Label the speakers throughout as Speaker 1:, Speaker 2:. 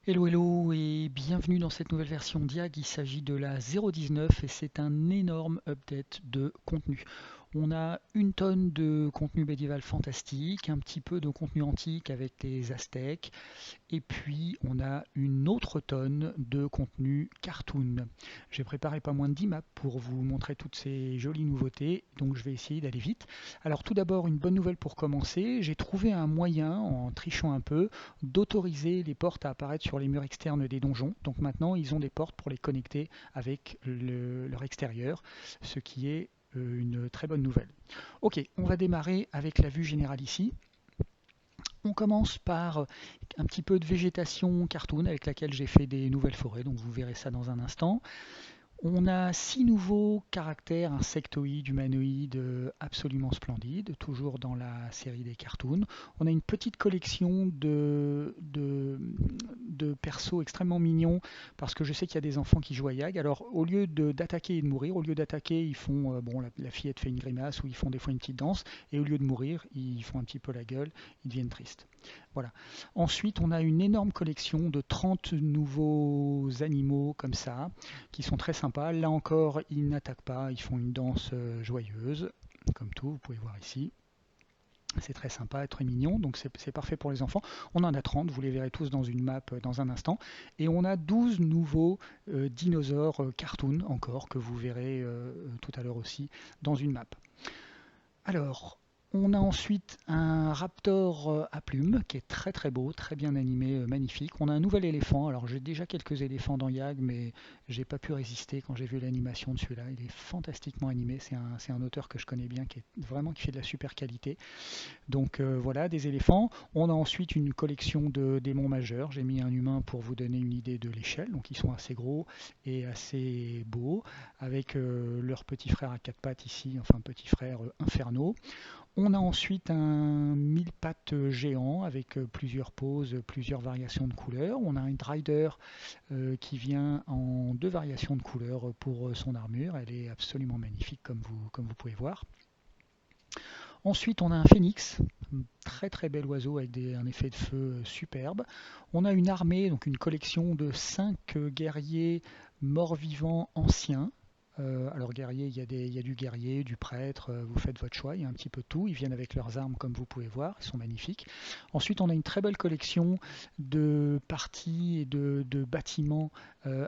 Speaker 1: Hello hello et bienvenue dans cette nouvelle version d'IAG. Il s'agit de la 0.19 et c'est un énorme update de contenu. On a une tonne de contenu médiéval fantastique, un petit peu de contenu antique avec les Aztèques, et puis on a une autre tonne de contenu cartoon. J'ai préparé pas moins de 10 maps pour vous montrer toutes ces jolies nouveautés, donc je vais essayer d'aller vite. Alors tout d'abord, une bonne nouvelle pour commencer, j'ai trouvé un moyen, en trichant un peu, d'autoriser les portes à apparaître sur les murs externes des donjons. Donc maintenant, ils ont des portes pour les connecter avec leur extérieur, ce qui est une très bonne nouvelle. Ok, on va démarrer avec la vue générale ici. On commence par un petit peu de végétation cartoon avec laquelle j'ai fait des nouvelles forêts, donc vous verrez ça dans un instant. On a 6 nouveaux caractères insectoïdes, humanoïdes absolument splendides, toujours dans la série des cartoons. On a une petite collection de persos extrêmement mignons, parce que je sais qu'il y a des enfants qui jouent à Yag. Alors au lieu d'attaquer et de mourir, au lieu d'attaquer, ils font, bon, la fillette fait une grimace, ou ils font des fois une petite danse, et au lieu de mourir, ils font un petit peu la gueule, ils deviennent tristes. Voilà. Ensuite, on a une énorme collection de 30 nouveaux animaux comme ça, qui sont très sympas. Là encore, ils n'attaquent pas, ils font une danse joyeuse, comme tout, vous pouvez voir ici. C'est très sympa, très mignon, donc c'est parfait pour les enfants. On en a 30, vous les verrez tous dans une map dans un instant. Et on a 12 nouveaux dinosaures cartoon encore, que vous verrez tout à l'heure aussi dans une map. Alors, on a ensuite un raptor à plumes qui est très très beau, très bien animé, magnifique. On a un nouvel éléphant. Alors j'ai déjà quelques éléphants dans Yag, mais j'ai pas pu résister quand j'ai vu l'animation de celui-là. Il est fantastiquement animé. C'est un auteur que je connais bien, qui fait de la super qualité. Donc voilà, des éléphants. On a ensuite une collection de démons majeurs. J'ai mis un humain pour vous donner une idée de l'échelle. Donc ils sont assez gros et assez beaux, avec leur petit frère à quatre pattes ici, enfin petit frère Inferno. On a ensuite un mille pattes géant avec plusieurs poses, plusieurs variations de couleurs. On a un Drider qui vient en deux variations de couleurs pour son armure. Elle est absolument magnifique comme vous pouvez voir. Ensuite, on a un phénix, un très très bel oiseau avec un effet de feu superbe. On a une armée, donc une collection de 5 guerriers morts-vivants anciens. Alors guerrier, il y a du guerrier, du prêtre, vous faites votre choix, il y a un petit peu de tout. Ils viennent avec leurs armes comme vous pouvez voir, ils sont magnifiques. Ensuite, on a une très belle collection de parties et de bâtiments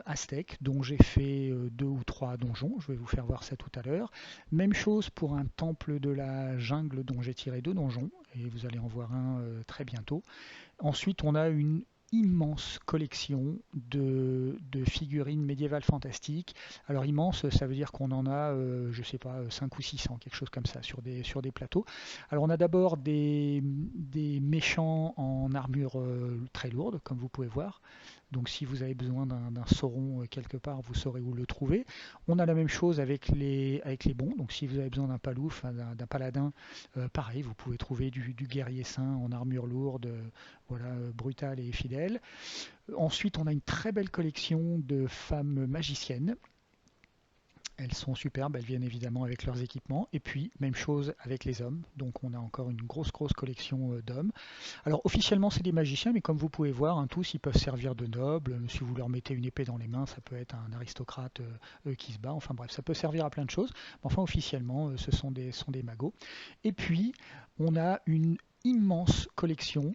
Speaker 1: aztèques, dont j'ai fait deux ou trois donjons. Je vais vous faire voir ça tout à l'heure. Même chose pour un temple de la jungle dont j'ai tiré deux donjons, et vous allez en voir un très bientôt. Ensuite, on a une immense collection de figurines médiévales fantastiques. Alors immense, ça veut dire qu'on en a, je sais pas, 5 ou 600, quelque chose comme ça, sur des plateaux. Alors on a d'abord des méchants en armure très lourde, comme vous pouvez voir. Donc si vous avez besoin d'un sauron quelque part, vous saurez où le trouver. On a la même chose avec les bons. Donc si vous avez besoin d'un palouf, d'un paladin, pareil, vous pouvez trouver du guerrier saint en armure lourde, voilà, brutale et fidèle. Ensuite, on a une très belle collection de femmes magiciennes. Elles sont superbes, elles viennent évidemment avec leurs équipements. Et puis, même chose avec les hommes. Donc, on a encore une grosse, grosse collection d'hommes. Alors, officiellement, c'est des magiciens, mais comme vous pouvez voir, hein, tous, ils peuvent servir de nobles. Si vous leur mettez une épée dans les mains, ça peut être un aristocrate qui se bat. Enfin bref, ça peut servir à plein de choses. Mais enfin, officiellement, ce sont des magos. Et puis, on a une immense collection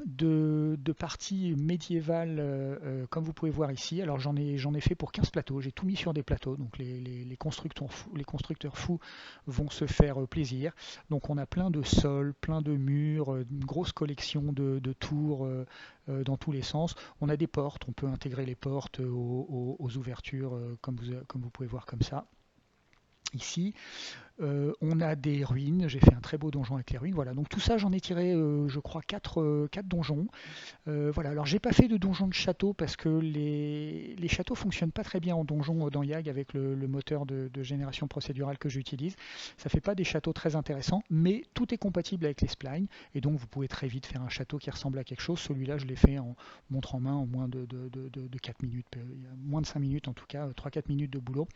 Speaker 1: de parties médiévales, comme vous pouvez voir ici. Alors j'en ai fait pour 15 plateaux, j'ai tout mis sur des plateaux, donc les constructeurs fous vont se faire plaisir. Donc on a plein de sols, plein de murs, une grosse collection de tours dans tous les sens. On a des portes, on peut intégrer les portes aux ouvertures, comme vous pouvez voir comme ça. Ici, on a des ruines, j'ai fait un très beau donjon avec les ruines. Voilà, donc tout ça, j'en ai tiré, je crois, 4 donjons. Voilà, alors j'ai pas fait de donjon de château parce que les châteaux fonctionnent pas très bien en donjon dans Yag avec le moteur de génération procédurale que j'utilise. Ça fait pas des châteaux très intéressants, mais tout est compatible avec les splines et donc vous pouvez très vite faire un château qui ressemble à quelque chose. Celui-là, je l'ai fait en montre en main en moins de 4 minutes, moins de 5 minutes en tout cas, 3-4 minutes de boulot.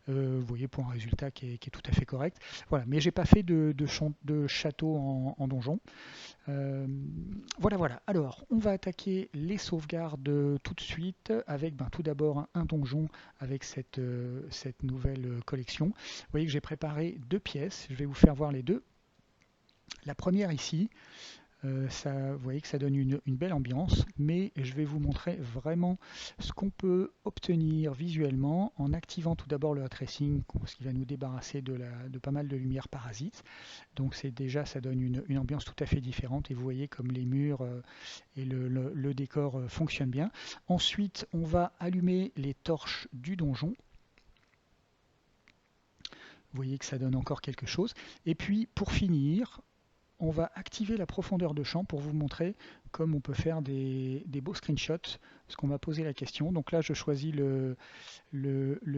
Speaker 1: Vous voyez, pour un résultat qui est tout à fait correct. correct. Voilà, mais j'ai pas fait de château en donjon. Voilà, voilà. Alors, on va attaquer les sauvegardes tout de suite avec tout d'abord un donjon avec cette nouvelle collection. Vous voyez que j'ai préparé deux pièces. Je vais vous faire voir les deux. La première ici, vous voyez que ça donne une belle ambiance, mais je vais vous montrer vraiment ce qu'on peut obtenir visuellement en activant tout d'abord le ray tracing, ce qui va nous débarrasser de pas mal de lumière parasite. Donc ça donne une ambiance tout à fait différente et vous voyez comme les murs et le décor fonctionnent bien. Ensuite, on va allumer les torches du donjon. Vous voyez que ça donne encore quelque chose. Et puis, pour finir, on va activer la profondeur de champ pour vous montrer comme on peut faire des beaux screenshots, parce qu'on m'a posé la question. Donc là, je choisis le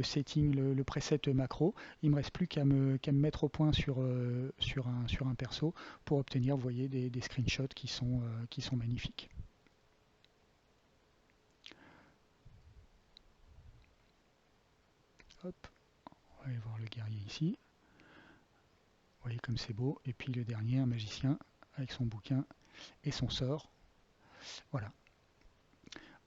Speaker 1: setting, le preset macro. Il ne me reste plus qu'à me mettre au point sur un perso pour obtenir, vous voyez, des screenshots qui sont magnifiques. Hop, on va aller voir le guerrier ici. Vous voyez comme c'est beau. Et puis le dernier, un magicien avec son bouquin et son sort. Voilà.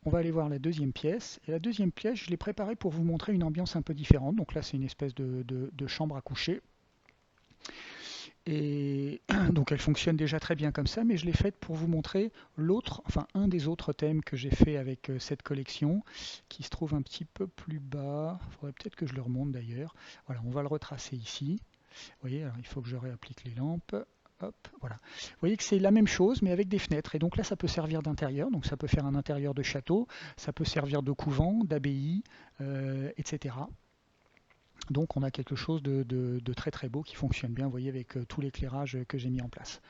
Speaker 1: On va aller voir la deuxième pièce. Et la deuxième pièce, je l'ai préparée pour vous montrer une ambiance un peu différente. Donc là, c'est une espèce de chambre à coucher. Et donc elle fonctionne déjà très bien comme ça, mais je l'ai faite pour vous montrer un des autres thèmes que j'ai fait avec cette collection, qui se trouve un petit peu plus bas. Il faudrait peut-être que je le remonte d'ailleurs. Voilà, on va le retracer ici. Vous voyez, alors il faut que je réapplique les lampes. Hop, voilà. Vous voyez que c'est la même chose, mais avec des fenêtres. Et donc là, ça peut servir d'intérieur. Donc ça peut faire un intérieur de château, ça peut servir de couvent, d'abbaye, etc. Donc on a quelque chose de très très beau qui fonctionne bien, vous voyez, avec tout l'éclairage que j'ai mis en place.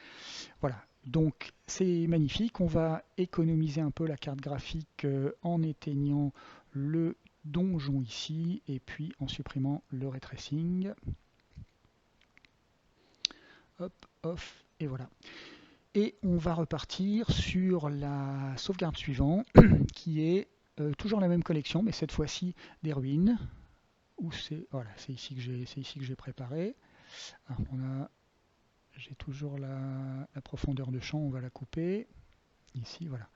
Speaker 1: Voilà, donc c'est magnifique. On va économiser un peu la carte graphique en éteignant le donjon ici et puis en supprimant le ray tracing. Hop, off, et voilà. Et on va repartir sur la sauvegarde suivante, qui est toujours la même collection, mais cette fois-ci des ruines. Où c'est voilà, c'est ici que j'ai préparé. J'ai toujours la profondeur de champ, on va la couper. Ici, voilà.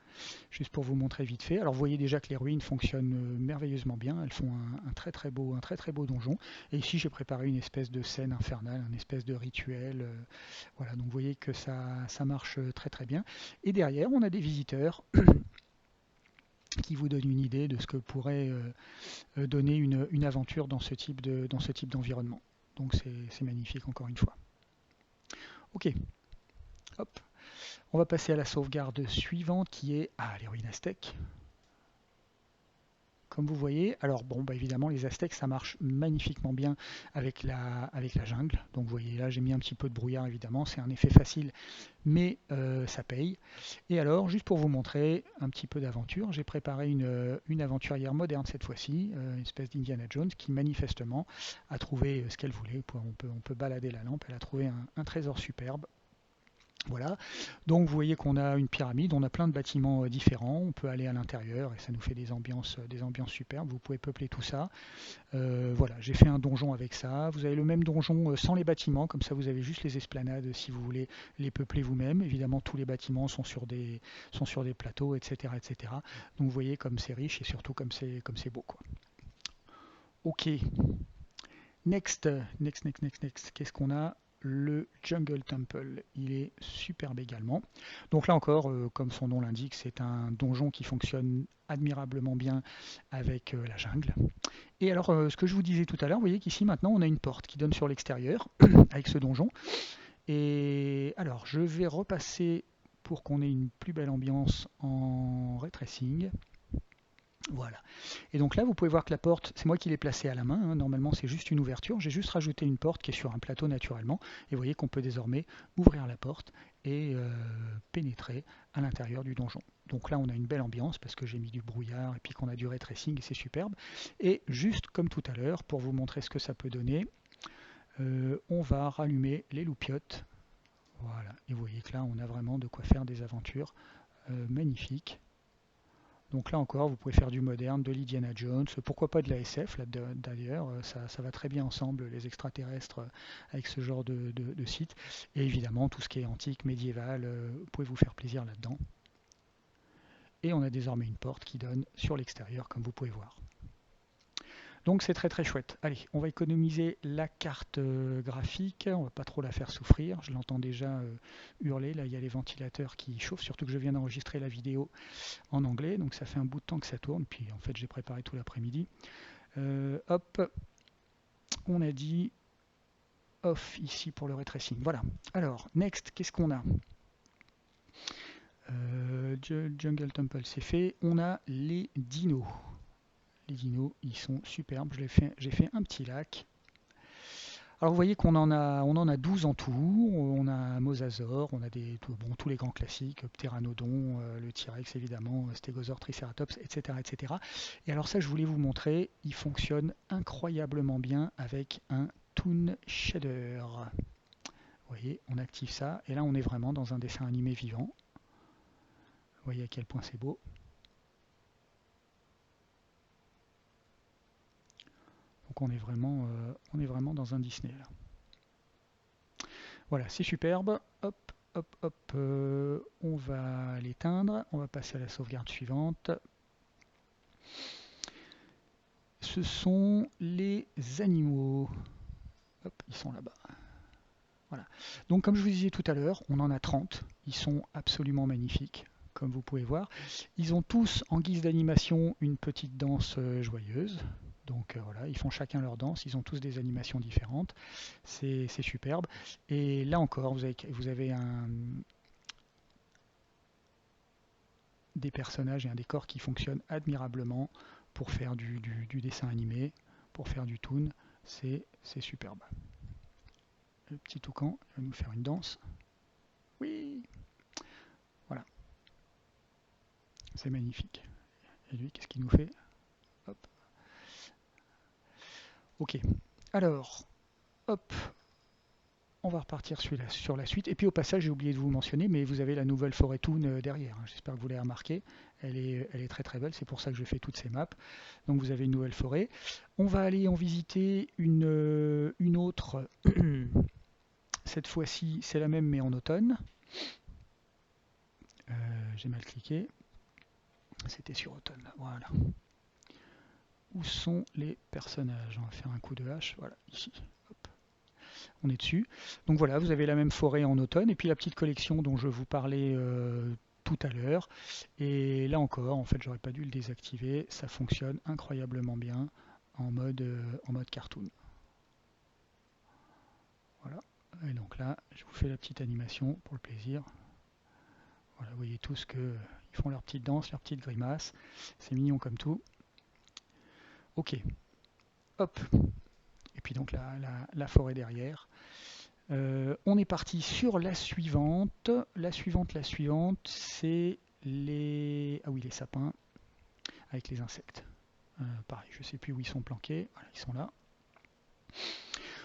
Speaker 1: Juste pour vous montrer vite fait. Alors vous voyez déjà que les ruines fonctionnent merveilleusement bien. Elles font un très très beau donjon. Et ici j'ai préparé une espèce de scène infernale, une espèce de rituel. Voilà, donc vous voyez que ça marche très très bien. Et derrière, on a des visiteurs qui vous donnent une idée de ce que pourrait donner une aventure dans ce type d'environnement. Donc c'est magnifique encore une fois. Ok, hop. On va passer à la sauvegarde suivante qui est les ruines aztèques. Comme vous voyez, alors bon, évidemment les aztèques ça marche magnifiquement bien avec la jungle. Donc vous voyez là j'ai mis un petit peu de brouillard évidemment, c'est un effet facile mais ça paye. Et alors juste pour vous montrer un petit peu d'aventure, j'ai préparé une aventurière moderne cette fois-ci, une espèce d'Indiana Jones qui manifestement a trouvé ce qu'elle voulait. On peut balader la lampe, elle a trouvé un trésor superbe. Voilà, donc vous voyez qu'on a une pyramide, on a plein de bâtiments différents, on peut aller à l'intérieur et ça nous fait des ambiances superbes, vous pouvez peupler tout ça. Voilà, j'ai fait un donjon avec ça, vous avez le même donjon sans les bâtiments, comme ça vous avez juste les esplanades si vous voulez les peupler vous-même. Évidemment tous les bâtiments sont sur des plateaux, etc. etc. Donc vous voyez comme c'est riche et surtout comme c'est beau, quoi. Ok, next, qu'est-ce qu'on a? Le Jungle Temple, il est superbe également. Donc là encore, comme son nom l'indique, c'est un donjon qui fonctionne admirablement bien avec la jungle. Et alors, ce que je vous disais tout à l'heure, vous voyez qu'ici maintenant on a une porte qui donne sur l'extérieur avec ce donjon. Et alors, je vais repasser pour qu'on ait une plus belle ambiance en ray tracing. Voilà. Et donc là, vous pouvez voir que la porte, c'est moi qui l'ai placée à la main, hein. Normalement, c'est juste une ouverture. J'ai juste rajouté une porte qui est sur un plateau naturellement. Et vous voyez qu'on peut désormais ouvrir la porte et pénétrer à l'intérieur du donjon. Donc là, on a une belle ambiance parce que j'ai mis du brouillard et puis qu'on a du ray tracing et c'est superbe. Et juste comme tout à l'heure, pour vous montrer ce que ça peut donner, on va rallumer les loupiottes. Voilà. Et vous voyez que là, on a vraiment de quoi faire des aventures magnifiques. Donc là encore, vous pouvez faire du moderne, de l'Indiana Jones, pourquoi pas de la SF, là d'ailleurs, ça va très bien ensemble, les extraterrestres, avec ce genre de site. Et évidemment, tout ce qui est antique, médiéval, vous pouvez vous faire plaisir là-dedans. Et on a désormais une porte qui donne sur l'extérieur, comme vous pouvez voir. Donc c'est très très chouette. Allez, on va économiser la carte graphique, on va pas trop la faire souffrir, je l'entends déjà hurler, là il y a les ventilateurs qui chauffent, surtout que je viens d'enregistrer la vidéo en anglais, donc ça fait un bout de temps que ça tourne, puis en fait j'ai préparé tout l'après-midi. Hop, on a dit off ici pour le ray tracing. Voilà, alors next, qu'est-ce qu'on a? Jungle Temple c'est fait, on a les dinos. Les dinos, ils sont superbes. J'ai fait un petit lac. Alors vous voyez qu'on en a 12 en tout. On a Mosasaur, on a tous les grands classiques, Pteranodon, le T-Rex évidemment, Stégosaure, Triceratops, etc., etc. Et alors ça, je voulais vous montrer, il fonctionne incroyablement bien avec un Toon Shader. Vous voyez, on active ça, et là on est vraiment dans un dessin animé vivant. Vous voyez à quel point c'est beau. Donc on est vraiment dans un Disney là. Voilà, c'est superbe. Hop, hop, hop. On va l'éteindre. On va passer à la sauvegarde suivante. Ce sont les animaux. Hop, ils sont là-bas. Voilà. Donc comme je vous disais tout à l'heure, on en a 30. Ils sont absolument magnifiques, comme vous pouvez voir. Ils ont tous en guise d'animation une petite danse joyeuse. Donc voilà, ils font chacun leur danse, ils ont tous des animations différentes, c'est superbe. Et là encore, vous avez des personnages et un décor qui fonctionnent admirablement pour faire du dessin animé, pour faire du toon, c'est superbe. Le petit toucan va nous faire une danse. Oui, voilà, c'est magnifique. Et lui, qu'est-ce qu'il nous fait? Hop. Ok, alors, hop, on va repartir sur la suite. Et puis au passage, j'ai oublié de vous mentionner, mais vous avez la nouvelle forêt Toon derrière. J'espère que vous l'avez remarqué. Elle est très très belle, c'est pour ça que je fais toutes ces maps. Donc vous avez une nouvelle forêt. On va aller en visiter une autre. Cette fois-ci, c'est la même mais en automne. J'ai mal cliqué. C'était sur automne, voilà. Où sont les personnages? On va faire un coup de hache, voilà, ici. Hop. On est dessus. Donc voilà, vous avez la même forêt en automne, et puis la petite collection dont je vous parlais tout à l'heure. Et là encore, en fait, j'aurais pas dû le désactiver. Ça fonctionne incroyablement bien en mode cartoon. Voilà. Et donc là, je vous fais la petite animation pour le plaisir. Voilà, vous voyez tous qu'ils font leur petite danse, leur petite grimace. C'est mignon comme tout. Ok. Hop. Et puis donc la forêt derrière. On est parti sur la suivante. La suivante, c'est les sapins avec les insectes. Pareil, je ne sais plus où ils sont planqués. Voilà, ils sont là.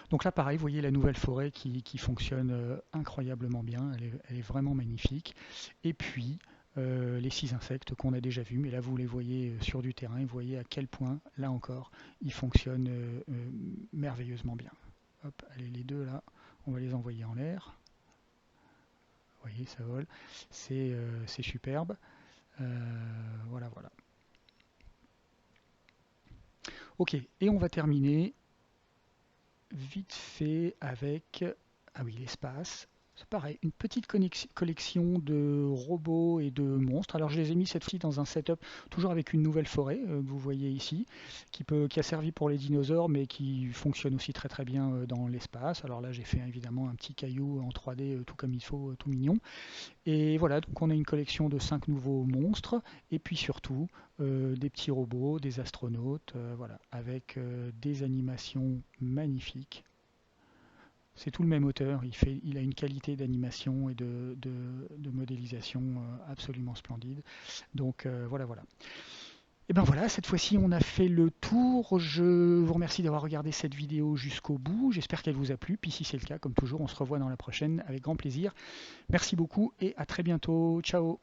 Speaker 1: Donc là, pareil, vous voyez la nouvelle forêt qui fonctionne incroyablement bien. Elle est vraiment magnifique. Et puis, les 6 insectes qu'on a déjà vus, mais là, vous les voyez sur du terrain. Vous voyez à quel point, là encore, ils fonctionnent merveilleusement bien. Hop, allez, les deux là, on va les envoyer en l'air. Vous voyez, ça vole. C'est superbe. Voilà, voilà. Ok, et on va terminer vite fait avec l'espace. C'est pareil, une petite collection de robots et de monstres. Alors je les ai mis cette fois-ci dans un setup toujours avec une nouvelle forêt que vous voyez ici, qui a servi pour les dinosaures mais qui fonctionne aussi très très bien dans l'espace. Alors là j'ai fait évidemment un petit caillou en 3D tout comme il faut, tout mignon. Et voilà, donc on a une collection de 5 nouveaux monstres et puis surtout des petits robots, des astronautes, voilà, avec des animations magnifiques. C'est tout le même auteur, il a une qualité d'animation et de modélisation absolument splendide. Donc voilà, voilà. Et ben voilà, cette fois-ci on a fait le tour. Je vous remercie d'avoir regardé cette vidéo jusqu'au bout. J'espère qu'elle vous a plu. Puis si c'est le cas, comme toujours, on se revoit dans la prochaine avec grand plaisir. Merci beaucoup et à très bientôt. Ciao!